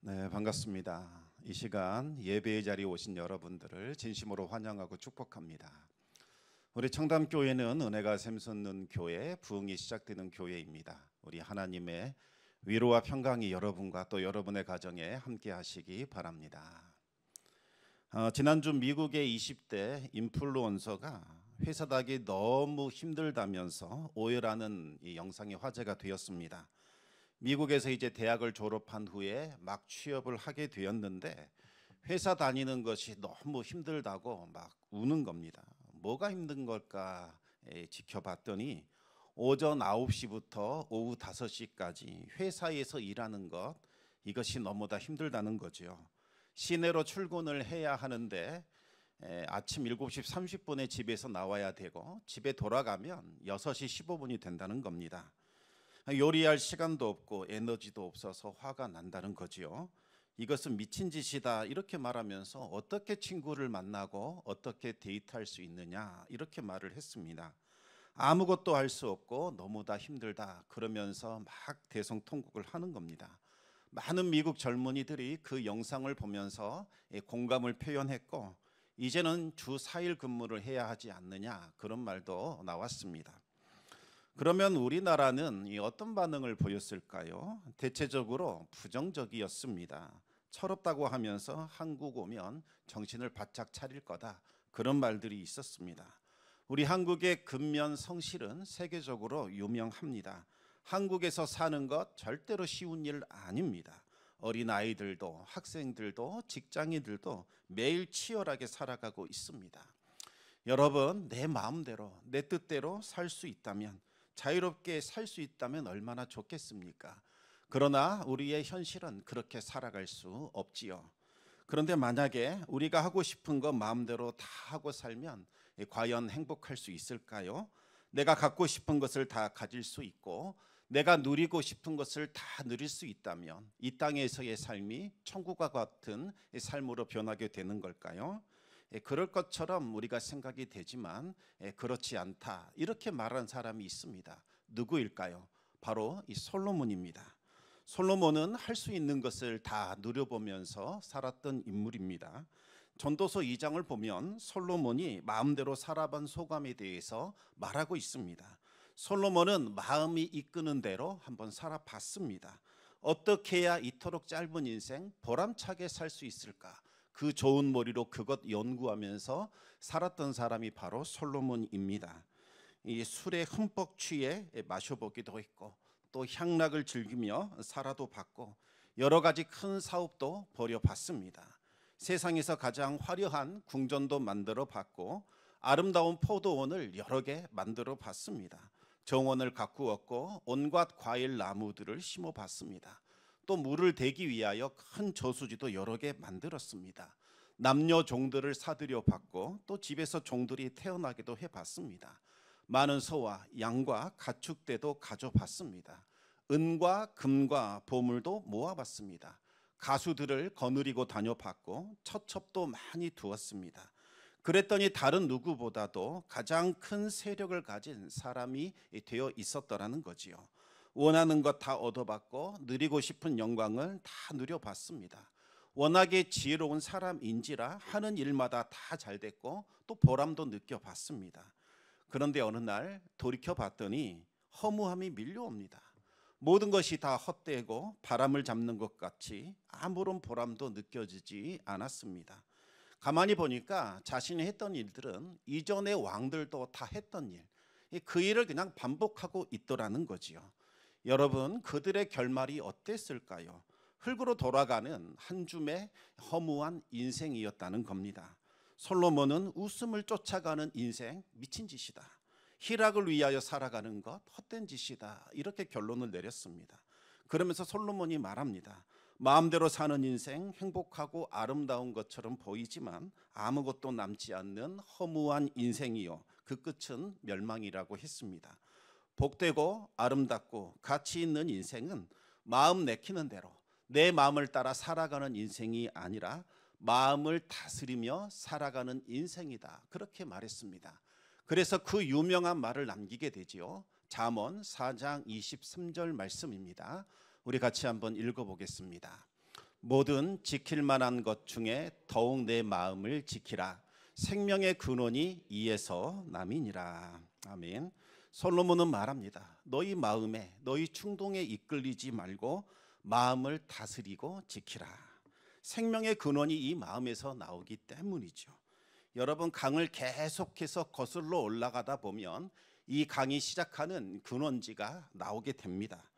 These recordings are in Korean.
네, 반갑습니다. 이 시간 예배의 자리에 오신 여러분들을 진심으로 환영하고 축복합니다. 우리 청담교회는 은혜가 샘솟는 교회, 부흥이 시작되는 교회입니다. 우리 하나님의 위로와 평강이 여러분과 또 여러분의 가정에 함께 하시기 바랍니다. 지난주 미국의 20대 인플루언서가 회사 다니기 너무 힘들다면서 오열하는 이 영상이 화제가 되었습니다. 미국에서 이제 대학을 졸업한 후에 막 취업을 하게 되었는데 회사 다니는 것이 너무 힘들다고 막 우는 겁니다. 뭐가 힘든 걸까 지켜봤더니 오전 9시부터 오후 5시까지 회사에서 일하는 것, 이것이 너무나 힘들다는 거죠. 시내로 출근을 해야 하는데 아침 7시 30분에 집에서 나와야 되고 집에 돌아가면 6시 15분이 된다는 겁니다. 요리할 시간도 없고 에너지도 없어서 화가 난다는 거지요. 이것은 미친 짓이다 이렇게 말하면서 어떻게 친구를 만나고 어떻게 데이트할 수 있느냐 이렇게 말을 했습니다. 아무것도 할 수 없고 너무 다 힘들다 그러면서 막 대성통곡을 하는 겁니다. 많은 미국 젊은이들이 그 영상을 보면서 공감을 표현했고 이제는 주 4일 근무를 해야 하지 않느냐 그런 말도 나왔습니다. 그러면 우리나라는 어떤 반응을 보였을까요? 대체적으로 부정적이었습니다. 철없다고 하면서 한국 오면 정신을 바짝 차릴 거다 그런 말들이 있었습니다. 우리 한국의 근면 성실은 세계적으로 유명합니다. 한국에서 사는 것 절대로 쉬운 일 아닙니다. 어린아이들도 학생들도 직장인들도 매일 치열하게 살아가고 있습니다. 여러분, 내 마음대로 내 뜻대로 살 수 있다면, 자유롭게 살 수 있다면 얼마나 좋겠습니까? 그러나 우리의 현실은 그렇게 살아갈 수 없지요. 그런데 만약에 우리가 하고 싶은 거 마음대로 다 하고 살면 과연 행복할 수 있을까요? 내가 갖고 싶은 것을 다 가질 수 있고 내가 누리고 싶은 것을 다 누릴 수 있다면 이 땅에서의 삶이 천국과 같은 삶으로 변하게 되는 걸까요? 그럴 것처럼 우리가 생각이 되지만 그렇지 않다 이렇게 말한 사람이 있습니다. 누구일까요? 바로 이 솔로몬입니다. 솔로몬은 할 수 있는 것을 다 누려보면서 살았던 인물입니다. 전도서 2장을 보면 솔로몬이 마음대로 살아본 소감에 대해서 말하고 있습니다. 솔로몬은 마음이 이끄는 대로 한번 살아봤습니다. 어떻게 해야 이토록 짧은 인생 보람차게 살 수 있을까? 그 좋은 머리로 그것 연구하면서 살았던 사람이 바로 솔로몬입니다. 이 술에 흠뻑 취해 마셔보기도 했고 또 향락을 즐기며 살아도 봤고 여러 가지 큰 사업도 벌여봤습니다. 세상에서 가장 화려한 궁전도 만들어 봤고 아름다운 포도원을 여러 개 만들어 봤습니다. 정원을 가꾸었고 온갖 과일 나무들을 심어 봤습니다. 또 물을 대기 위하여 큰 저수지도 여러 개 만들었습니다. 남녀 종들을 사들여 봤고 또 집에서 종들이 태어나기도 해봤습니다. 많은 소와 양과 가축대도 가져봤습니다. 은과 금과 보물도 모아봤습니다. 가수들을 거느리고 다녀봤고 처첩도 많이 두었습니다. 그랬더니 다른 누구보다도 가장 큰 세력을 가진 사람이 되어 있었더라는 거지요. 원하는 것 다 얻어봤고 누리고 싶은 영광을 다 누려봤습니다. 워낙에 지혜로운 사람인지라 하는 일마다 다 잘됐고 또 보람도 느껴봤습니다. 그런데 어느 날 돌이켜봤더니 허무함이 밀려옵니다. 모든 것이 다 헛되고 바람을 잡는 것 같이 아무런 보람도 느껴지지 않았습니다. 가만히 보니까 자신이 했던 일들은 이전의 왕들도 다 했던 일, 그 일을 그냥 반복하고 있더라는 거지요. 여러분, 그들의 결말이 어땠을까요? 흙으로 돌아가는 한 줌의 허무한 인생이었다는 겁니다. 솔로몬은 웃음을 쫓아가는 인생, 미친 짓이다. 희락을 위하여 살아가는 것, 헛된 짓이다. 이렇게 결론을 내렸습니다. 그러면서 솔로몬이 말합니다. 마음대로 사는 인생, 행복하고 아름다운 것처럼 보이지만 아무것도 남지 않는 허무한 인생이요. 그 끝은 멸망이라고 했습니다. 복되고 아름답고 가치 있는 인생은 마음 내키는 대로 내 마음을 따라 살아가는 인생이 아니라 마음을 다스리며 살아가는 인생이다. 그렇게 말했습니다. 그래서 그 유명한 말을 남기게 되지요. 잠언 4장 23절 말씀입니다. 우리 같이 한번 읽어보겠습니다. 모든 지킬 만한 것 중에 더욱 내 마음을 지키라. 생명의 근원이 이에서 남이니라. 아멘. 솔로몬은 말합니다. 너희 마음에, 너희 충동에 이끌리지 말고 마음을 다스리고 지키라. 생명의 근원이 이 마음에서 나오기 때문이죠. 여러분, 강을 계속해서 거슬러 올라가다 보면 이 강이 시작하는 근원지가 나오게 됩니다.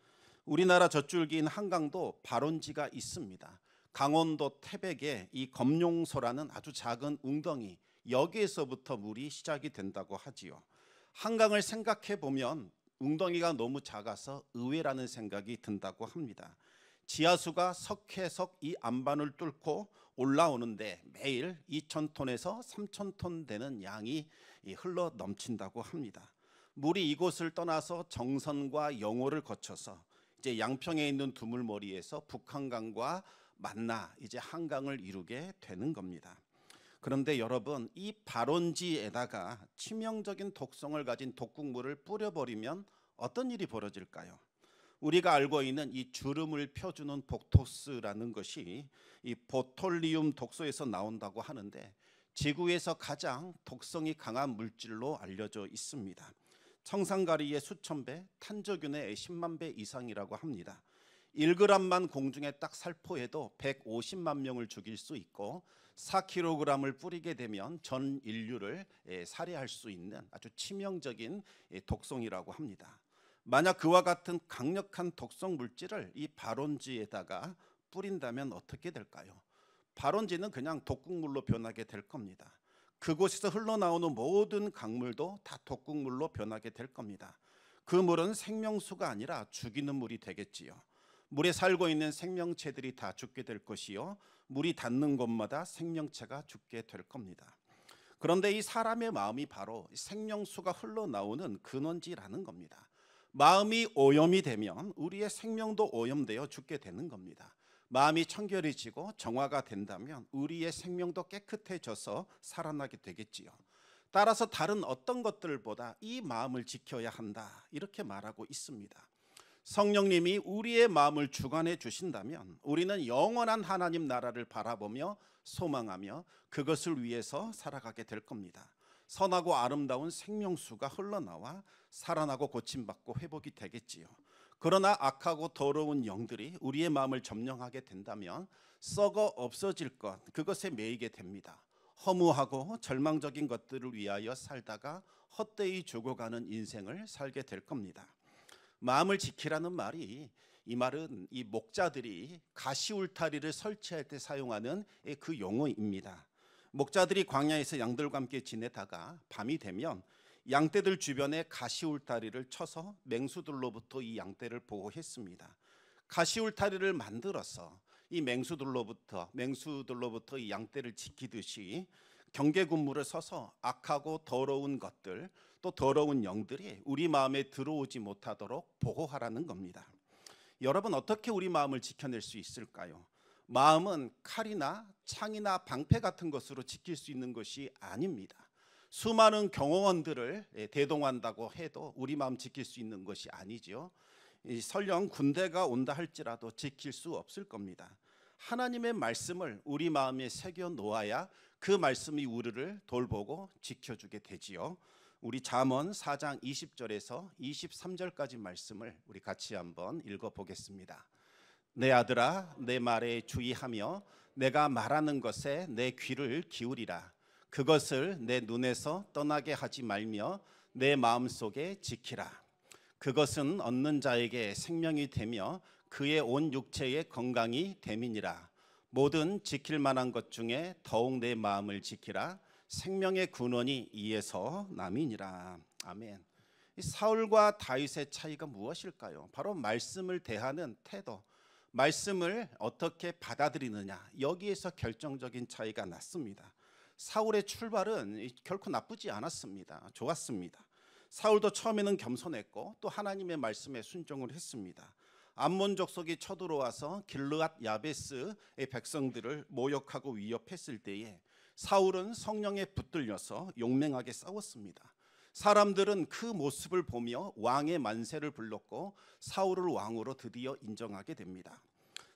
우리나라 젖줄기인 한강도 발원지가 있습니다. 강원도 태백의 이 검룡소라는 아주 작은 웅덩이, 여기에서부터 물이 시작이 된다고 하지요. 한강을 생각해 보면 웅덩이가 너무 작아서 의외라는 생각이 든다고 합니다. 지하수가 석회석 이 안반을 뚫고 올라오는데 매일 2,000톤에서 3,000톤 되는 양이 흘러 넘친다고 합니다. 물이 이곳을 떠나서 정선과 영호를 거쳐서 이제 양평에 있는 두물머리에서 북한강과 만나 이제 한강을 이루게 되는 겁니다. 그런데 여러분, 이 발원지에다가 치명적인 독성을 가진 독극물을 뿌려버리면 어떤 일이 벌어질까요? 우리가 알고 있는 이 주름을 펴주는 복토스라는 것이 이 보톨리움 독소에서 나온다고 하는데 지구에서 가장 독성이 강한 물질로 알려져 있습니다. 청산가리의 수천 배, 탄저균의 10만 배 이상이라고 합니다. 1g만 공중에 딱 살포해도 150만 명을 죽일 수 있고 4kg을 뿌리게 되면 전 인류를 살해할 수 있는 아주 치명적인 독성이라고 합니다. 만약 그와 같은 강력한 독성 물질을 이 발원지에다가 뿌린다면 어떻게 될까요? 발원지는 그냥 독극물로 변하게 될 겁니다. 그곳에서 흘러나오는 모든 강물도 다 독극물로 변하게 될 겁니다. 그 물은 생명수가 아니라 죽이는 물이 되겠지요. 물에 살고 있는 생명체들이 다 죽게 될 것이요, 물이 닿는 곳마다 생명체가 죽게 될 겁니다. 그런데 이 사람의 마음이 바로 생명수가 흘러나오는 근원지라는 겁니다. 마음이 오염이 되면 우리의 생명도 오염되어 죽게 되는 겁니다. 마음이 청결해지고 정화가 된다면 우리의 생명도 깨끗해져서 살아나게 되겠지요. 따라서 다른 어떤 것들보다 이 마음을 지켜야 한다, 이렇게 말하고 있습니다. 성령님이 우리의 마음을 주관해 주신다면 우리는 영원한 하나님 나라를 바라보며 소망하며 그것을 위해서 살아가게 될 겁니다. 선하고 아름다운 생명수가 흘러나와 살아나고 고침받고 회복이 되겠지요. 그러나 악하고 더러운 영들이 우리의 마음을 점령하게 된다면 썩어 없어질 것, 그것에 매이게 됩니다. 허무하고 절망적인 것들을 위하여 살다가 헛되이 죽어가는 인생을 살게 될 겁니다. 마음을 지키라는 말이, 이 말은 이 목자들이 가시울타리를 설치할 때 사용하는 그 용어입니다. 목자들이 광야에서 양들과 함께 지내다가 밤이 되면 양떼들 주변에 가시울타리를 쳐서 맹수들로부터 이 양떼를 보호했습니다. 가시울타리를 만들어서 이 맹수들로부터 이 양떼를 지키듯이 경계군무를 서서 악하고 더러운 것들, 또 더러운 영들이 우리 마음에 들어오지 못하도록 보호하라는 겁니다. 여러분, 어떻게 우리 마음을 지켜낼 수 있을까요? 마음은 칼이나 창이나 방패 같은 것으로 지킬 수 있는 것이 아닙니다. 수많은 경호원들을 대동한다고 해도 우리 마음 지킬 수 있는 것이 아니죠. 설령 군대가 온다 할지라도 지킬 수 없을 겁니다. 하나님의 말씀을 우리 마음에 새겨 놓아야 그 말씀이 우리를 돌보고 지켜주게 되지요. 우리 잠언 4장 20절에서 23절까지 말씀을 우리 같이 한번 읽어보겠습니다. 내 아들아, 내 말에 주의하며 내가 말하는 것에 내 귀를 기울이라. 그것을 내 눈에서 떠나게 하지 말며 내 마음속에 지키라. 그것은 얻는 자에게 생명이 되며 그의 온 육체의 건강이 됨이니라. 모든 지킬 만한 것 중에 더욱 내 마음을 지키라. 생명의 근원이 이에서 남이니라. 아멘. 사울과 다윗의 차이가 무엇일까요? 바로 말씀을 대하는 태도, 말씀을 어떻게 받아들이느냐, 여기에서 결정적인 차이가 났습니다. 사울의 출발은 결코 나쁘지 않았습니다. 좋았습니다. 사울도 처음에는 겸손했고 또 하나님의 말씀에 순종을 했습니다. 암몬 족속이 쳐들어와서 길르앗 야베스의 백성들을 모욕하고 위협했을 때에 사울은 성령에 붙들려서 용맹하게 싸웠습니다. 사람들은 그 모습을 보며 왕의 만세를 불렀고 사울을 왕으로 드디어 인정하게 됩니다.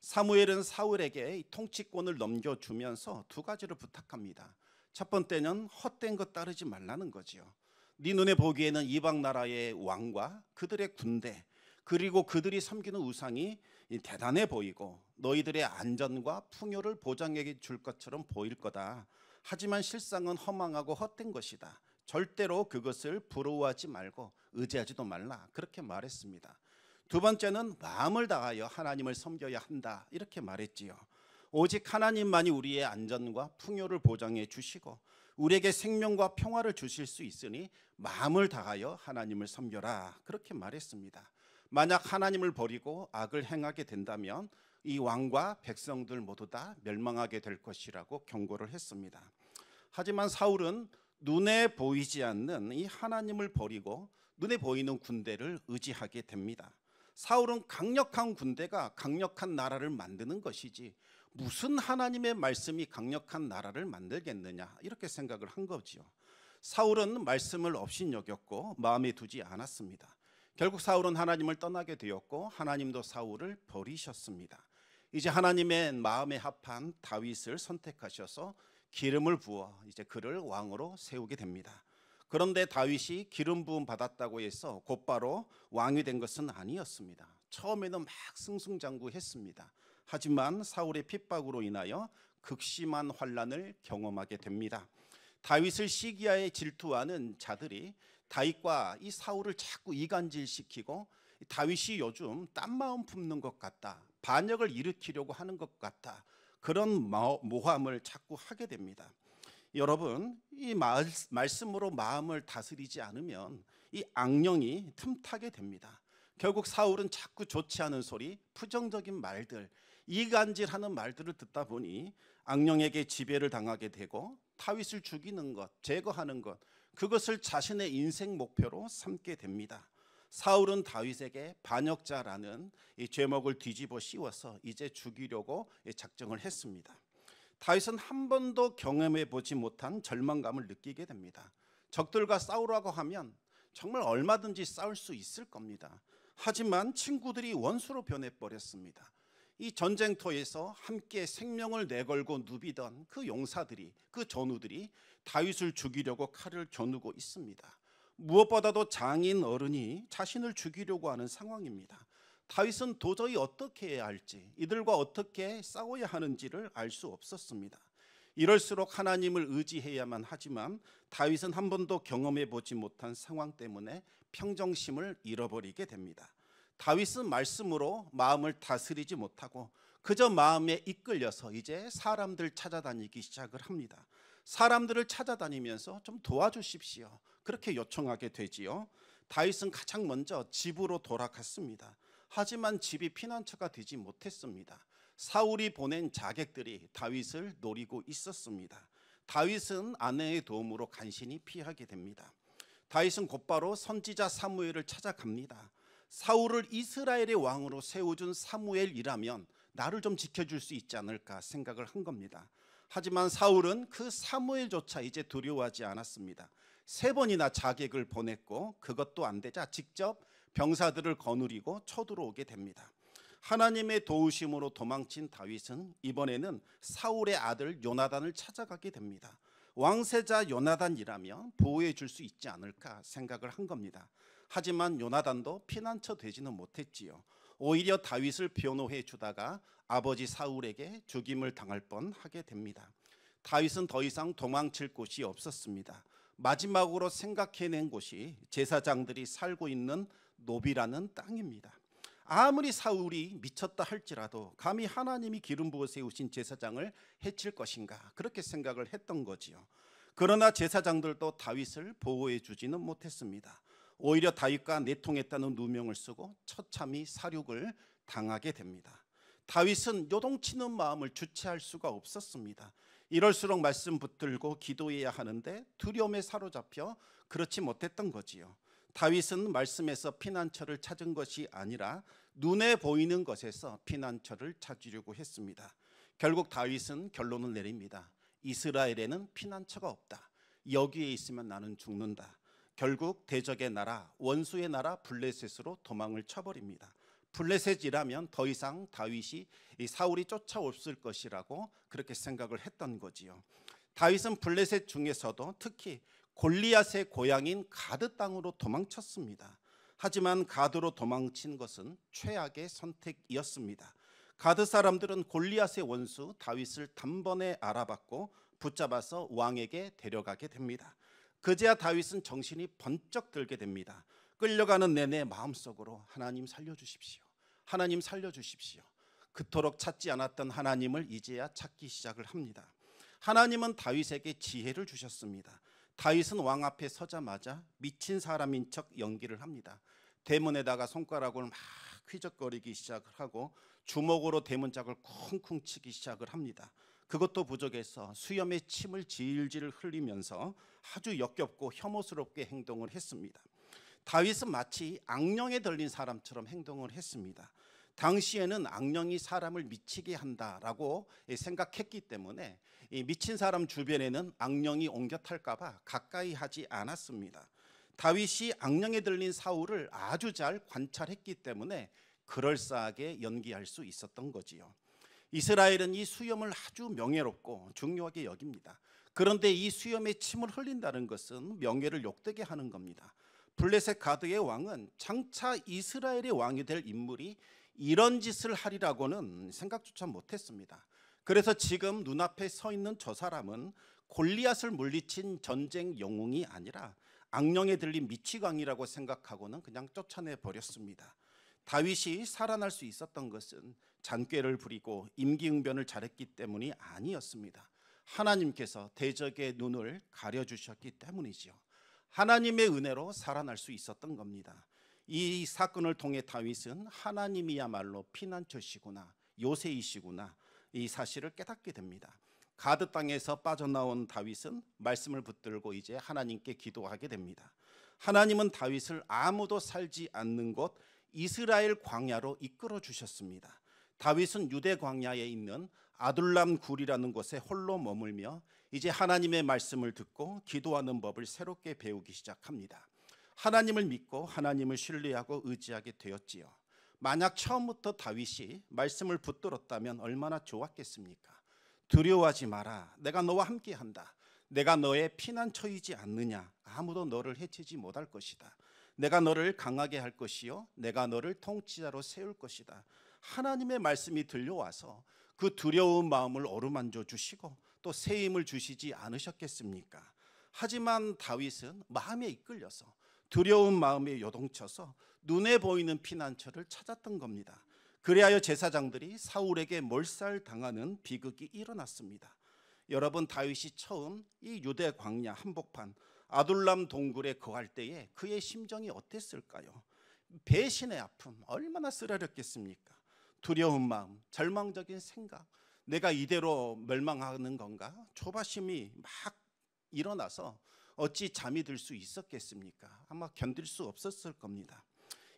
사무엘은 사울에게 이 통치권을 넘겨주면서 두 가지를 부탁합니다. 첫 번째는 헛된 것 따르지 말라는 거지요. 네 눈에 보기에는 이방 나라의 왕과 그들의 군대 그리고 그들이 섬기는 우상이 대단해 보이고 너희들의 안전과 풍요를 보장해 줄 것처럼 보일 거다. 하지만 실상은 허망하고 헛된 것이다. 절대로 그것을 부러워하지 말고 의지하지도 말라. 그렇게 말했습니다. 두 번째는 마음을 다하여 하나님을 섬겨야 한다. 이렇게 말했지요. 오직 하나님만이 우리의 안전과 풍요를 보장해 주시고 우리에게 생명과 평화를 주실 수 있으니 마음을 다하여 하나님을 섬겨라. 그렇게 말했습니다. 만약 하나님을 버리고 악을 행하게 된다면 이 왕과 백성들 모두 다 멸망하게 될 것이라고 경고를 했습니다. 하지만 사울은 눈에 보이지 않는 이 하나님을 버리고 눈에 보이는 군대를 의지하게 됩니다. 사울은 강력한 군대가 강력한 나라를 만드는 것이지 무슨 하나님의 말씀이 강력한 나라를 만들겠느냐 이렇게 생각을 한 거지요. 사울은 말씀을 업신여겼고 마음에 두지 않았습니다. 결국 사울은 하나님을 떠나게 되었고 하나님도 사울을 버리셨습니다. 이제 하나님의 마음에 합한 다윗을 선택하셔서 기름을 부어 이제 그를 왕으로 세우게 됩니다. 그런데 다윗이 기름 부음 받았다고 해서 곧바로 왕이 된 것은 아니었습니다. 처음에는 막 승승장구했습니다. 하지만 사울의 핍박으로 인하여 극심한 환난을 경험하게 됩니다. 다윗을 시기하에 질투하는 자들이 다윗과 이 사울을 자꾸 이간질시키고 다윗이 요즘 딴 마음 품는 것 같다. 반역을 일으키려고 하는 것 같다. 그런 모함을 자꾸 하게 됩니다. 여러분, 이 말씀으로 마음을 다스리지 않으면 이 악령이 틈타게 됩니다. 결국 사울은 자꾸 좋지 않은 소리, 부정적인 말들, 이간질하는 말들을 듣다 보니 악령에게 지배를 당하게 되고 다윗을 죽이는 것, 제거하는 것, 그것을 자신의 인생 목표로 삼게 됩니다. 사울은 다윗에게 반역자라는 이 죄목을 뒤집어 씌워서 이제 죽이려고 작정을 했습니다. 다윗은 한 번도 경험해 보지 못한 절망감을 느끼게 됩니다. 적들과 싸우라고 하면 정말 얼마든지 싸울 수 있을 겁니다. 하지만 친구들이 원수로 변해버렸습니다. 이 전쟁터에서 함께 생명을 내걸고 누비던 그 용사들이, 그 전우들이 다윗을 죽이려고 칼을 겨누고 있습니다. 무엇보다도 장인 어른이 자신을 죽이려고 하는 상황입니다. 다윗은 도저히 어떻게 해야 할지, 이들과 어떻게 싸워야 하는지를 알 수 없었습니다. 이럴수록 하나님을 의지해야만 하지만 다윗은 한 번도 경험해 보지 못한 상황 때문에 평정심을 잃어버리게 됩니다. 다윗은 말씀으로 마음을 다스리지 못하고 그저 마음에 이끌려서 이제 사람들 찾아다니기 시작을 합니다. 사람들을 찾아다니면서 좀 도와주십시오. 그렇게 요청하게 되지요. 다윗은 가장 먼저 집으로 돌아갔습니다. 하지만 집이 피난처가 되지 못했습니다. 사울이 보낸 자객들이 다윗을 노리고 있었습니다. 다윗은 아내의 도움으로 간신히 피하게 됩니다. 다윗은 곧바로 선지자 사무엘을 찾아갑니다. 사울을 이스라엘의 왕으로 세워준 사무엘이라면 나를 좀 지켜줄 수 있지 않을까 생각을 한 겁니다. 하지만 사울은 그 사무엘조차 이제 두려워하지 않았습니다. 3번이나 자객을 보냈고 그것도 안 되자 직접 병사들을 거느리고 쳐들어오게 됩니다. 하나님의 도우심으로 도망친 다윗은 이번에는 사울의 아들 요나단을 찾아가게 됩니다. 왕세자 요나단이라면 보호해 줄 수 있지 않을까 생각을 한 겁니다. 하지만 요나단도 피난처 되지는 못했지요. 오히려 다윗을 변호해 주다가 아버지 사울에게 죽임을 당할 뻔하게 됩니다. 다윗은 더 이상 도망칠 곳이 없었습니다. 마지막으로 생각해낸 곳이 제사장들이 살고 있는 노비라는 땅입니다. 아무리 사울이 미쳤다 할지라도 감히 하나님이 기름 부어 세우신 제사장을 해칠 것인가 그렇게 생각을 했던 거지요. 그러나 제사장들도 다윗을 보호해 주지는 못했습니다. 오히려 다윗과 내통했다는 누명을 쓰고 처참히 사륙을 당하게 됩니다. 다윗은 요동치는 마음을 주체할 수가 없었습니다. 이럴수록 말씀 붙들고 기도해야 하는데 두려움에 사로잡혀 그렇지 못했던 거지요. 다윗은 말씀에서 피난처를 찾은 것이 아니라 눈에 보이는 것에서 피난처를 찾으려고 했습니다. 결국 다윗은 결론을 내립니다. 이스라엘에는 피난처가 없다. 여기에 있으면 나는 죽는다. 결국 대적의 나라, 원수의 나라 블레셋으로 도망을 쳐버립니다. 블레셋이라면 더 이상 다윗이 이 사울이 쫓아올을 것이라고 그렇게 생각을 했던 거지요. 다윗은 블레셋 중에서도 특히 골리앗의 고향인 가드 땅으로 도망쳤습니다. 하지만 가드로 도망친 것은 최악의 선택이었습니다. 가드 사람들은 골리앗의 원수 다윗을 단번에 알아봤고 붙잡아서 왕에게 데려가게 됩니다. 그제야 다윗은 정신이 번쩍 들게 됩니다. 끌려가는 내내 마음속으로 하나님 살려주십시오. 하나님 살려주십시오. 그토록 찾지 않았던 하나님을 이제야 찾기 시작을 합니다. 하나님은 다윗에게 지혜를 주셨습니다. 다윗은 왕 앞에 서자마자 미친 사람인 척 연기를 합니다. 대문에다가 손가락을 막 휘적거리기 시작을 하고 주먹으로 대문짝을 쿵쿵 치기 시작을 합니다. 그것도 부족해서 수염에 침을 질질 흘리면서 아주 역겹고 혐오스럽게 행동을 했습니다. 다윗은 마치 악령에 들린 사람처럼 행동을 했습니다. 당시에는 악령이 사람을 미치게 한다라고 생각했기 때문에 이 미친 사람 주변에는 악령이 옮겨 탈까 봐 가까이 하지 않았습니다. 다윗이 악령에 들린 사울을 아주 잘 관찰했기 때문에 그럴싸하게 연기할 수 있었던 거지요. 이스라엘은 이 수염을 아주 명예롭고 중요하게 여깁니다. 그런데 이 수염에 침을 흘린다는 것은 명예를 욕되게 하는 겁니다. 블레셋 가드의 왕은 장차 이스라엘의 왕이 될 인물이 이런 짓을 하리라고는 생각조차 못했습니다. 그래서 지금 눈앞에 서 있는 저 사람은 골리앗을 물리친 전쟁 영웅이 아니라 악령에 들린 미치광이라고 생각하고는 그냥 쫓아내 버렸습니다. 다윗이 살아날 수 있었던 것은 잔꾀를 부리고 임기응변을 잘했기 때문이 아니었습니다. 하나님께서 대적의 눈을 가려주셨기 때문이죠. 하나님의 은혜로 살아날 수 있었던 겁니다. 이 사건을 통해 다윗은 하나님이야말로 피난처시구나, 요새이시구나, 이 사실을 깨닫게 됩니다. 가드 땅에서 빠져나온 다윗은 말씀을 붙들고 이제 하나님께 기도하게 됩니다. 하나님은 다윗을 아무도 살지 않는 곳 이스라엘 광야로 이끌어 주셨습니다. 다윗은 유대 광야에 있는 아둘람 굴이라는 곳에 홀로 머물며 이제 하나님의 말씀을 듣고 기도하는 법을 새롭게 배우기 시작합니다. 하나님을 믿고 하나님을 신뢰하고 의지하게 되었지요. 만약 처음부터 다윗이 말씀을 붙들었다면 얼마나 좋았겠습니까? 두려워하지 마라. 내가 너와 함께한다. 내가 너의 피난처이지 않느냐. 아무도 너를 해치지 못할 것이다. 내가 너를 강하게 할 것이요 내가 너를 통치자로 세울 것이다. 하나님의 말씀이 들려와서 그 두려운 마음을 어루만져 주시고 또 새 힘을 주시지 않으셨겠습니까? 하지만 다윗은 마음에 이끌려서 두려운 마음에 요동쳐서 눈에 보이는 피난처를 찾았던 겁니다. 그리하여 제사장들이 사울에게 몰살당하는 비극이 일어났습니다. 여러분, 다윗이 처음 이 유대 광야 한복판 아둘람 동굴에 거할 때에 그의 심정이 어땠을까요? 배신의 아픔 얼마나 쓰라렸겠습니까? 두려운 마음, 절망적인 생각, 내가 이대로 멸망하는 건가? 조바심이 막 일어나서 어찌 잠이 들 수 있었겠습니까? 아마 견딜 수 없었을 겁니다.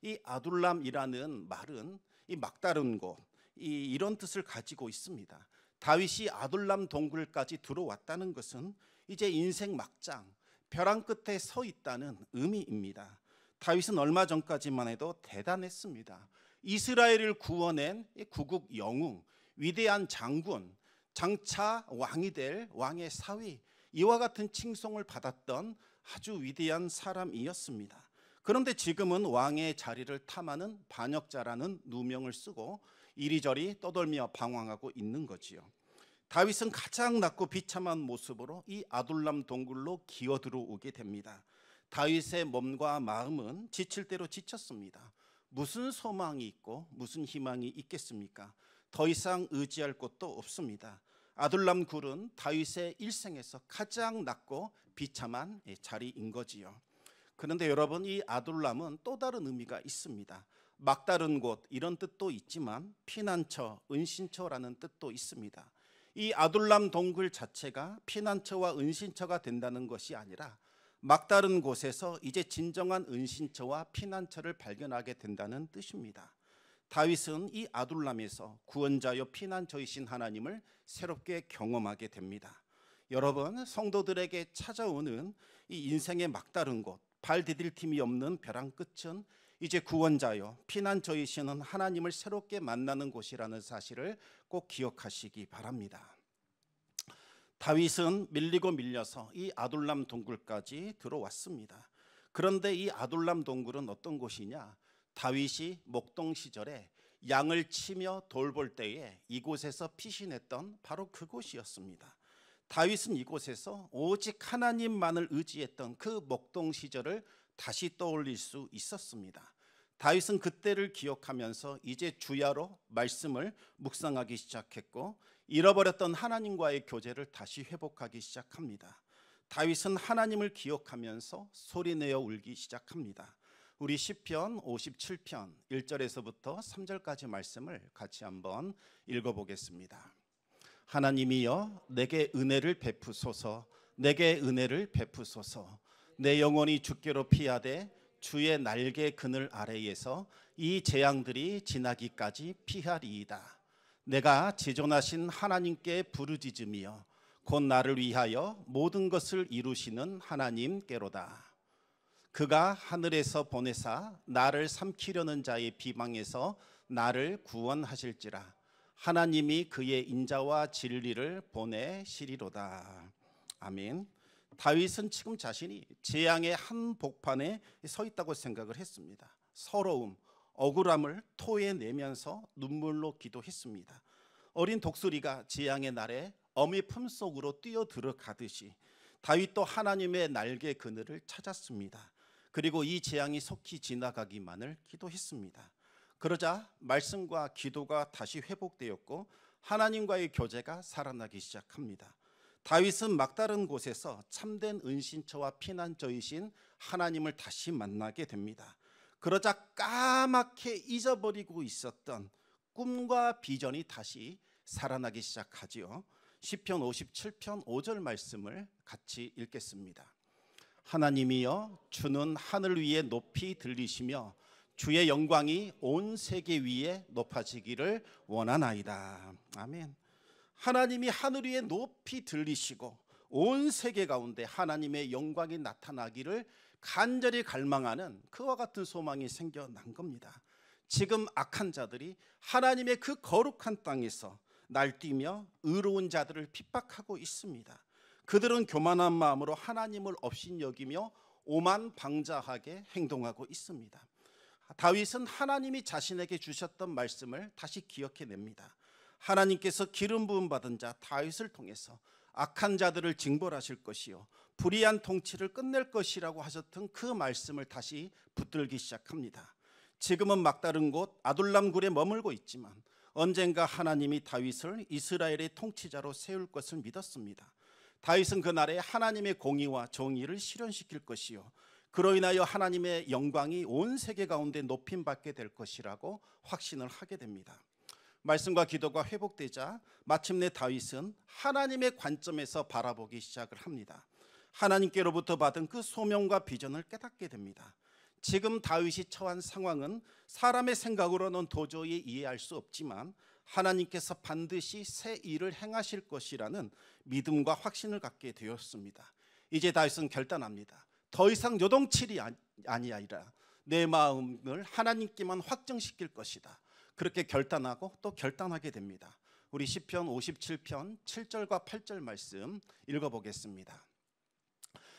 이 아둘람이라는 말은 이 막다른 곳, 이런 뜻을 가지고 있습니다. 다윗이 아둘람 동굴까지 들어왔다는 것은 이제 인생 막장, 벼랑 끝에 서 있다는 의미입니다. 다윗은 얼마 전까지만 해도 대단했습니다. 이스라엘을 구원한 구국 영웅, 위대한 장군, 장차 왕이 될 왕의 사위, 이와 같은 칭송을 받았던 아주 위대한 사람이었습니다. 그런데 지금은 왕의 자리를 탐하는 반역자라는 누명을 쓰고 이리저리 떠돌며 방황하고 있는 거지요. 다윗은 가장 낮고 비참한 모습으로 이 아둘람 동굴로 기어 들어오게 됩니다. 다윗의 몸과 마음은 지칠 대로 지쳤습니다. 무슨 소망이 있고 무슨 희망이 있겠습니까? 더 이상 의지할 곳도 없습니다. 아둘람 굴은 다윗의 일생에서 가장 낮고 비참한 자리인 거지요. 그런데 여러분, 이 아둘람은 또 다른 의미가 있습니다. 막다른 곳, 이런 뜻도 있지만 피난처, 은신처라는 뜻도 있습니다. 이 아둘람 동굴 자체가 피난처와 은신처가 된다는 것이 아니라 막다른 곳에서 이제 진정한 은신처와 피난처를 발견하게 된다는 뜻입니다. 다윗은 이 아둘람에서 구원자여 피난처이신 하나님을 새롭게 경험하게 됩니다. 여러분, 성도들에게 찾아오는 이 인생의 막다른 곳, 발 디딜 틈이 없는 벼랑 끝은 이제 구원자요 피난처이시는 하나님을 새롭게 만나는 곳이라는 사실을 꼭 기억하시기 바랍니다. 다윗은 밀리고 밀려서 이 아둘람 동굴까지 들어왔습니다. 그런데 이 아둘람 동굴은 어떤 곳이냐? 다윗이 목동 시절에 양을 치며 돌볼 때에 이곳에서 피신했던 바로 그곳이었습니다. 다윗은 이곳에서 오직 하나님만을 의지했던 그 목동 시절을 다시 떠올릴 수 있었습니다. 다윗은 그때를 기억하면서 이제 주야로 말씀을 묵상하기 시작했고 잃어버렸던 하나님과의 교제를 다시 회복하기 시작합니다. 다윗은 하나님을 기억하면서 소리내어 울기 시작합니다. 우리 시편 57편 1절에서부터 3절까지 말씀을 같이 한번 읽어보겠습니다. 하나님이여 내게 은혜를 베푸소서, 내게 은혜를 베푸소서. 내 영혼이 주께로 피하되 주의 날개 그늘 아래에서 이 재앙들이 지나기까지 피하리이다. 내가 지존하신 하나님께 부르짖으며 곧 나를 위하여 모든 것을 이루시는 하나님께로다. 그가 하늘에서 보내사 나를 삼키려는 자의 비방에서 나를 구원하실지라. 하나님이 그의 인자와 진리를 보내시리로다. 아멘. 다윗은 지금 자신이 재앙의 한복판에 서 있다고 생각을 했습니다. 서러움, 억울함을 토해내면서 눈물로 기도했습니다. 어린 독수리가 재앙의 날에 어미 품속으로 뛰어들어가듯이 다윗도 하나님의 날개 그늘을 찾았습니다. 그리고 이 재앙이 속히 지나가기만을 기도했습니다. 그러자 말씀과 기도가 다시 회복되었고 하나님과의 교제가 살아나기 시작합니다. 다윗은 막다른 곳에서 참된 은신처와 피난처이신 하나님을 다시 만나게 됩니다. 그러자 까맣게 잊어버리고 있었던 꿈과 비전이 다시 살아나기 시작하지요. 시편 57편 5절 말씀을 같이 읽겠습니다. 하나님이여 주는 하늘 위에 높이 들리시며 주의 영광이 온 세계 위에 높아지기를 원하나이다. 아멘. 하나님이 하늘 위에 높이 들리시고 온 세계 가운데 하나님의 영광이 나타나기를 간절히 갈망하는 그와 같은 소망이 생겨난 겁니다. 지금 악한 자들이 하나님의 그 거룩한 땅에서 날뛰며 의로운 자들을 핍박하고 있습니다. 그들은 교만한 마음으로 하나님을 업신여기며 오만방자하게 행동하고 있습니다. 다윗은 하나님이 자신에게 주셨던 말씀을 다시 기억해냅니다. 하나님께서 기름 부음 받은 자 다윗을 통해서 악한 자들을 징벌하실 것이요 불의한 통치를 끝낼 것이라고 하셨던 그 말씀을 다시 붙들기 시작합니다. 지금은 막다른 곳 아둘람굴에 머물고 있지만 언젠가 하나님이 다윗을 이스라엘의 통치자로 세울 것을 믿었습니다. 다윗은 그날에 하나님의 공의와 정의를 실현시킬 것이요 그로 인하여 하나님의 영광이 온 세계 가운데 높임받게 될 것이라고 확신을 하게 됩니다. 말씀과 기도가 회복되자 마침내 다윗은 하나님의 관점에서 바라보기 시작을 합니다. 하나님께로부터 받은 그 소명과 비전을 깨닫게 됩니다. 지금 다윗이 처한 상황은 사람의 생각으로는 도저히 이해할 수 없지만 하나님께서 반드시 새 일을 행하실 것이라는 믿음과 확신을 갖게 되었습니다. 이제 다윗은 결단합니다. 더 이상 요동칠이 아니라 내 마음을 하나님께만 확정시킬 것이다. 그렇게 결단하고 또 결단하게 됩니다. 우리 시편 57편 7절과 8절 말씀 읽어보겠습니다.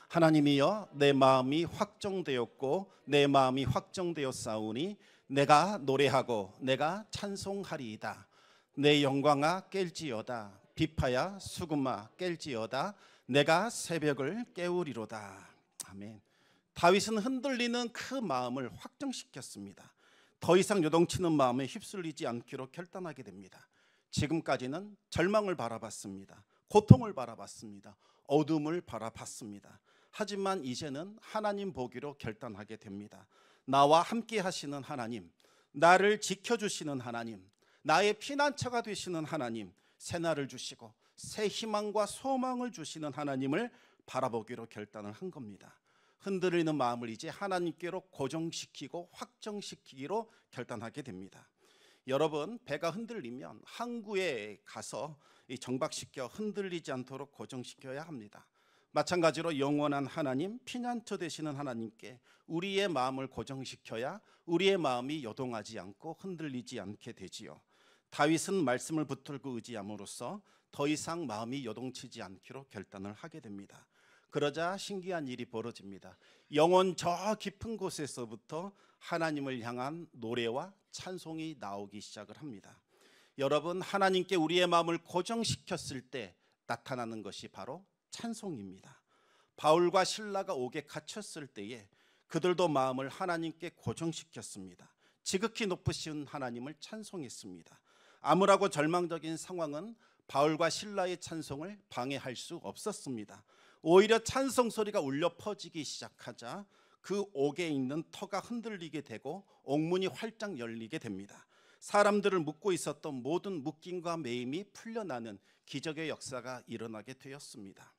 하나님이여 내 마음이 확정되었고 내 마음이 확정되었사오니 내가 노래하고 내가 찬송하리이다. 내 영광아 깰지어다. 비파야 수금아 깰지어다. 내가 새벽을 깨우리로다. 아멘. 다윗은 흔들리는 그 마음을 확정시켰습니다. 더 이상 요동치는 마음에 휩쓸리지 않기로 결단하게 됩니다. 지금까지는 절망을 바라봤습니다. 고통을 바라봤습니다. 어둠을 바라봤습니다. 하지만 이제는 하나님 보기로 결단하게 됩니다. 나와 함께 하시는 하나님, 나를 지켜주시는 하나님, 나의 피난처가 되시는 하나님, 새날을 주시고 새 희망과 소망을 주시는 하나님을 바라보기로 결단을 한 겁니다. 흔들리는 마음을 이제 하나님께로 고정시키고 확정시키기로 결단하게 됩니다. 여러분, 배가 흔들리면 항구에 가서 정박시켜 흔들리지 않도록 고정시켜야 합니다. 마찬가지로 영원한 하나님, 피난처 되시는 하나님께 우리의 마음을 고정시켜야 우리의 마음이 요동하지 않고 흔들리지 않게 되지요. 다윗은 말씀을 붙들고 의지함으로써 더 이상 마음이 요동치지 않기로 결단을 하게 됩니다. 그러자 신기한 일이 벌어집니다. 영혼 저 깊은 곳에서부터 하나님을 향한 노래와 찬송이 나오기 시작을 합니다. 여러분, 하나님께 우리의 마음을 고정시켰을 때 나타나는 것이 바로 찬송입니다. 바울과 실라가 옥에 갇혔을 때에 그들도 마음을 하나님께 고정시켰습니다. 지극히 높으신 하나님을 찬송했습니다. 암울하고 절망적인 상황은 바울과 실라의 찬송을 방해할 수 없었습니다. 오히려 찬송 소리가 울려 퍼지기 시작하자 그 옥에 있는 터가 흔들리게 되고 옥문이 활짝 열리게 됩니다. 사람들을 묶고 있었던 모든 묶임과 매임이 풀려나는 기적의 역사가 일어나게 되었습니다.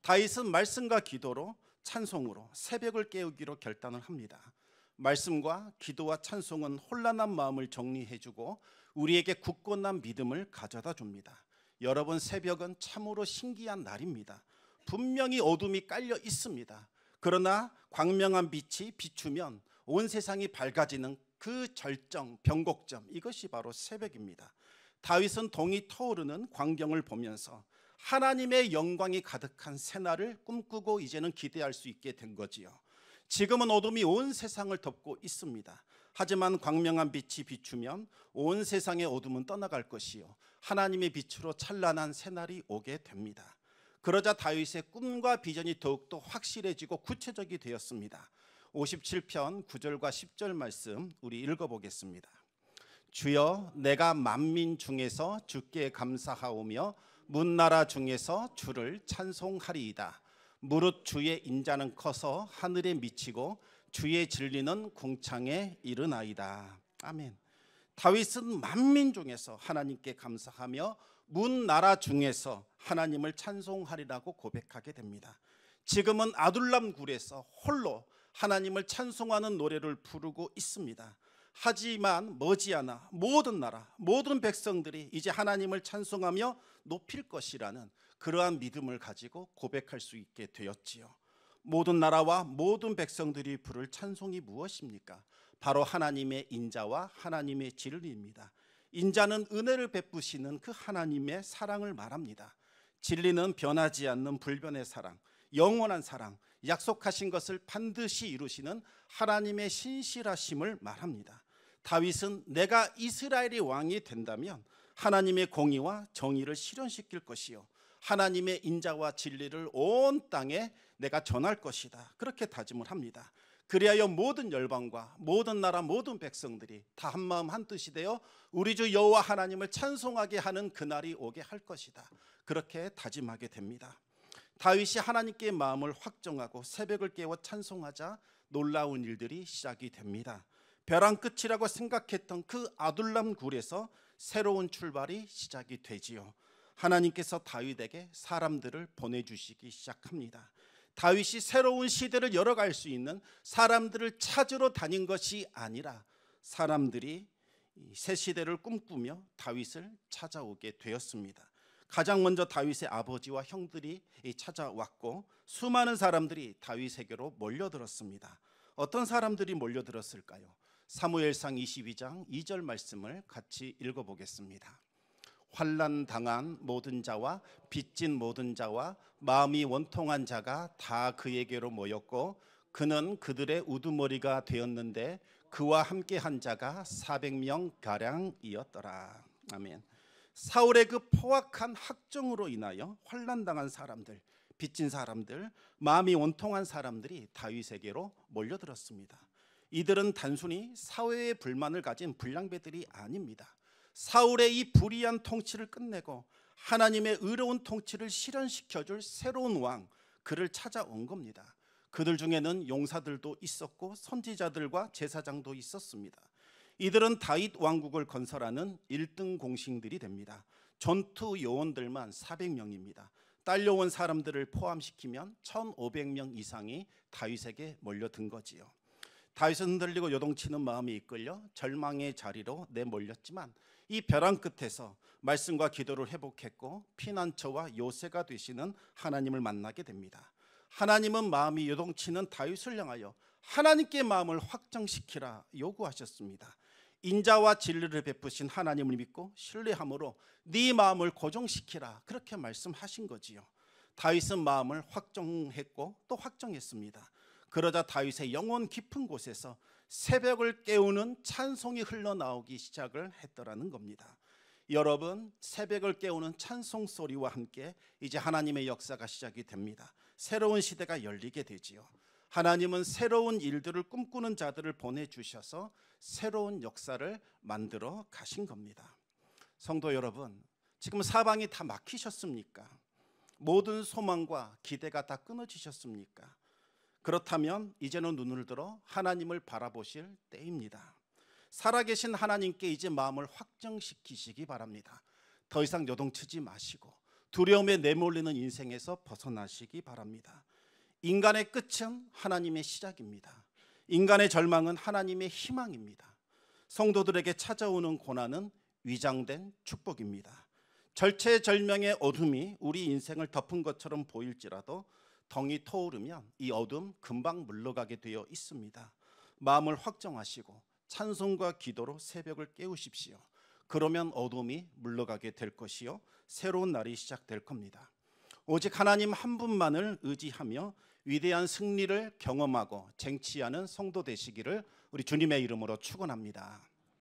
다윗은 말씀과 기도로 찬송으로 새벽을 깨우기로 결단을 합니다. 말씀과 기도와 찬송은 혼란한 마음을 정리해주고 우리에게 굳건한 믿음을 가져다 줍니다. 여러분, 새벽은 참으로 신기한 날입니다. 분명히 어둠이 깔려 있습니다. 그러나 광명한 빛이 비추면 온 세상이 밝아지는 그 절정, 변곡점, 이것이 바로 새벽입니다. 다윗은 동이 터오르는 광경을 보면서 하나님의 영광이 가득한 새날을 꿈꾸고 이제는 기대할 수 있게 된 거지요. 지금은 어둠이 온 세상을 덮고 있습니다. 하지만 광명한 빛이 비추면 온 세상의 어둠은 떠나갈 것이요 하나님의 빛으로 찬란한 새날이 오게 됩니다. 그러자 다윗의 꿈과 비전이 더욱더 확실해지고 구체적이 되었습니다. 57편 9절과 10절 말씀 우리 읽어보겠습니다. 주여, 내가 만민 중에서 주께 감사하오며 문나라 중에서 주를 찬송하리이다. 무릇 주의 인자는 커서 하늘에 미치고 주의 진리는 궁창에 이르나이다. 아멘. 다윗은 만민 중에서 하나님께 감사하며 문나라 중에서 하나님을 찬송하리라고 고백하게 됩니다. 지금은 아둘람 굴에서 홀로 하나님을 찬송하는 노래를 부르고 있습니다. 하지만 머지않아 모든 나라, 모든 백성들이 이제 하나님을 찬송하며 높일 것이라는 그러한 믿음을 가지고 고백할 수 있게 되었지요. 모든 나라와 모든 백성들이 부를 찬송이 무엇입니까? 바로 하나님의 인자와 하나님의 진리입니다. 인자는 은혜를 베푸시는 그 하나님의 사랑을 말합니다. 진리는 변하지 않는 불변의 사랑, 영원한 사랑, 약속하신 것을 반드시 이루시는 하나님의 신실하심을 말합니다. 다윗은 내가 이스라엘의 왕이 된다면 하나님의 공의와 정의를 실현시킬 것이요 하나님의 인자와 진리를 온 땅에 내가 전할 것이다. 그렇게 다짐을 합니다. 그리하여 모든 열방과 모든 나라 모든 백성들이 다 한마음 한뜻이 되어 우리 주 여호와 하나님을 찬송하게 하는 그날이 오게 할 것이다. 그렇게 다짐하게 됩니다. 다윗이 하나님께 마음을 확정하고 새벽을 깨워 찬송하자 놀라운 일들이 시작이 됩니다. 벼랑 끝이라고 생각했던 그 아둘람 굴에서 새로운 출발이 시작이 되지요. 하나님께서 다윗에게 사람들을 보내주시기 시작합니다. 다윗이 새로운 시대를 열어갈 수 있는 사람들을 찾으러 다닌 것이 아니라 사람들이 새 시대를 꿈꾸며 다윗을 찾아오게 되었습니다. 가장 먼저 다윗의 아버지와 형들이 찾아왔고 수많은 사람들이 다윗에게로 몰려들었습니다. 어떤 사람들이 몰려들었을까요? 사무엘상 22장 2절 말씀을 같이 읽어보겠습니다. 환난 당한 모든 자와 빚진 모든 자와 마음이 원통한 자가 다 그에게로 모였고 그는 그들의 우두머리가 되었는데 그와 함께 한 자가 400명 가량이었더라. 아멘. 사울의 그 포악한 학정으로 인하여 환난 당한 사람들, 빚진 사람들, 마음이 원통한 사람들이 다윗에게로 몰려들었습니다. 이들은 단순히 사회의 불만을 가진 불량배들이 아닙니다. 사울의 이 불의한 통치를 끝내고 하나님의 의로운 통치를 실현시켜줄 새로운 왕, 그를 찾아온 겁니다. 그들 중에는 용사들도 있었고 선지자들과 제사장도 있었습니다. 이들은 다윗 왕국을 건설하는 1등 공신들이 됩니다. 전투 요원들만 400명입니다. 딸려온 사람들을 포함시키면 1500명 이상이 다윗에게 몰려든 거지요. 다윗은 흔들리고 요동치는 마음이 이끌려 절망의 자리로 내몰렸지만 이 벼랑 끝에서 말씀과 기도를 회복했고 피난처와 요새가 되시는 하나님을 만나게 됩니다. 하나님은 마음이 요동치는 다윗을 향하여 하나님께 마음을 확정시키라 요구하셨습니다. 인자와 진리를 베푸신 하나님을 믿고 신뢰함으로 네 마음을 고정시키라 그렇게 말씀하신 거지요. 다윗은 마음을 확정했고 또 확정했습니다. 그러자 다윗의 영혼 깊은 곳에서 새벽을 깨우는 찬송이 흘러나오기 시작을 했더라는 겁니다. 여러분, 새벽을 깨우는 찬송 소리와 함께 이제 하나님의 역사가 시작이 됩니다. 새로운 시대가 열리게 되지요. 하나님은 새로운 일들을 꿈꾸는 자들을 보내주셔서 새로운 역사를 만들어 가신 겁니다. 성도 여러분, 지금 사방이 다 막히셨습니까? 모든 소망과 기대가 다 끊어지셨습니까? 그렇다면 이제는 눈을 들어 하나님을 바라보실 때입니다. 살아계신 하나님께 이제 마음을 확정시키시기 바랍니다. 더 이상 요동치지 마시고 두려움에 내몰리는 인생에서 벗어나시기 바랍니다. 인간의 끝은 하나님의 시작입니다. 인간의 절망은 하나님의 희망입니다. 성도들에게 찾아오는 고난은 위장된 축복입니다. 절체절명의 어둠이 우리 인생을 덮은 것처럼 보일지라도 덩이 터오르면 이 어둠 금방 물러가게 되어 있습니다. 마음을 확정하시고 찬송과 기도로 새벽을 깨우십시오. 그러면 어둠이 물러가게 될 것이요 새로운 날이 시작될 겁니다. 오직 하나님 한 분만을 의지하며 위대한 승리를 경험하고 쟁취하는 성도 되시기를 우리 주님의 이름으로 축원합니다.